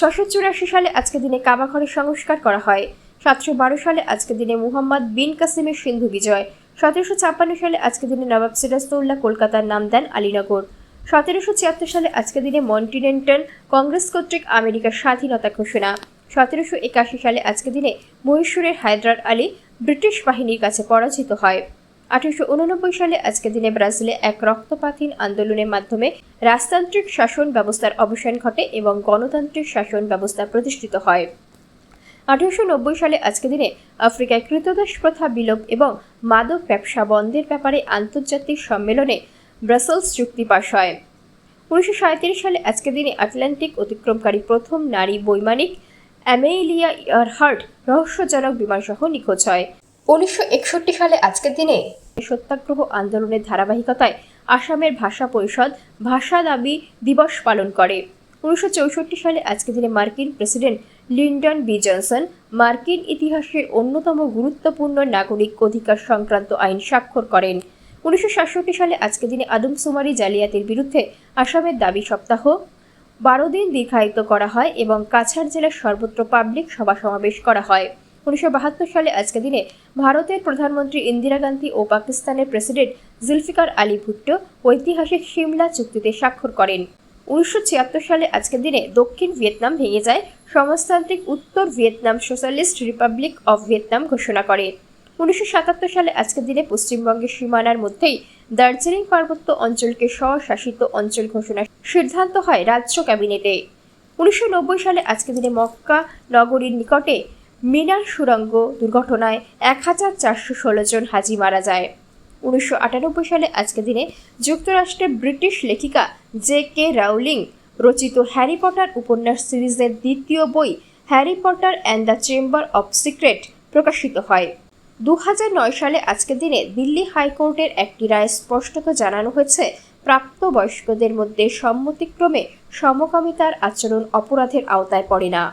684 সালে আজকের দিনে কাবা ঘরের সংস্কার করা হয়। 712 সালে আজকের দিনে মুহাম্মদ বিন কাসিমের সিন্ধু বিজয়। 1756 সালে আজকের দিনে নবাব সিরাজউদ্দৌলা কলকাতার নাম দেন আলীনগর। 1776 সালে আজকের দিনে মন্টিনেন্টাল কংগ্রেস কর্তৃক আমেরিকার স্বাধীনতা ঘোষণা। 1781 সালে আজকের দিনে মহীশূরের হায়দার আলী ব্রিটিশ বাহিনীর কাছে পরাজিত হয়। 1889 সালে আজকের দিনে ব্রাজিলে এক রক্তপাতহীন আন্দোলনের মাধ্যমে রাজতান্ত্রিক শাসন ব্যবস্থার অবসান ঘটে এবং গণতান্ত্রিক শাসন ব্যবস্থা প্রতিষ্ঠিত হয়। 1890 সালে আজকের দিনে আফ্রিকায় কৃতদাস প্রথা বিলোপ এবং মাদক ব্যবসা বন্ধের ব্যাপারে আন্তর্জাতিক সম্মেলনে ব্রাসেলস চুক্তি পাস হয়। 1937 সালে আজকের দিনে আটলান্টিক অতিক্রমকারী প্রথম নারী বৈমানিক অ্যামেলিয়া ইয়ারহার্ট রহস্যজনক বিমানসহ নিখোঁজ হয়। 1961 সালে আজকের দিনে সত্যাগ্রহ আন্দোলনের ধারাবাহিকতায় আসামের ভাষা পরিষদ ভাষা দাবি দিবস পালন করে। 1964 সালে আজকের দিনে মার্কিন প্রেসিডেন্ট লিন্ডন বি জনসন মার্কিন ইতিহাসের অন্যতম গুরুত্বপূর্ণ নাগরিক অধিকার সংক্রান্ত আইন স্বাক্ষর করেন। 1967 সালে আজকের দিনে আদমশুমারি জালিয়াতির বিরুদ্ধে আসামের দাবি সপ্তাহ 12 দিন দীর্ঘায়িত করা হয় এবং কাছাড় জেলার সর্বত্র পাবলিক সভা সমাবেশ করা হয়। 1972 সালে আজকের দিনে ভারতের প্রধানমন্ত্রী ইন্দিরা গান্ধী ও পাকিস্তানের প্রেসিডেন্ট জুলফিকার আলী ভুট্টো ঐতিহাসিক সিমলা চুক্তিতে স্বাক্ষর করেন। 1976 সালে আজকের দিনে দক্ষিণ ভিয়েতনাম ভেঙে যায়, সমাজতান্ত্রিক উত্তর Vietnam socialist Republic of Vietnam ঘোষণা করে। 1977 সালে আজকের দিনে পশ্চিমবঙ্গের সীমানার মধ্যেই দার্জিলিং পার্বত্য অঞ্চলকে স্বশাসিত অঞ্চল ঘোষণার সিদ্ধান্ত হয় রাজ্য ক্যাবিনেটে। 1990 সালে আজকের দিনে মক্কা নগরীর নিকটে মিনার সুড়ঙ্গ দুর্ঘটনায় 1416 জন হাজি মারা যায়। 1998 সালে আজকের দিনে যুক্তরাষ্ট্রের ব্রিটিশ লেখিকা জে.কে. রাউলিং রচিত হ্যারি পটার উপন্যাস সিরিজের দ্বিতীয় বই Harry Potter and the chamber of secret প্রকাশিত হয়। 2009 সালে আজকের দিনে দিল্লি হাইকোর্টের একটি রায়ে স্পষ্টত জানানো হয়েছে, প্রাপ্তবয়স্কদের মধ্যে সম্মতিক্রমে সমকামিতার আচরণ অপরাধের আওতায় পড়ে না।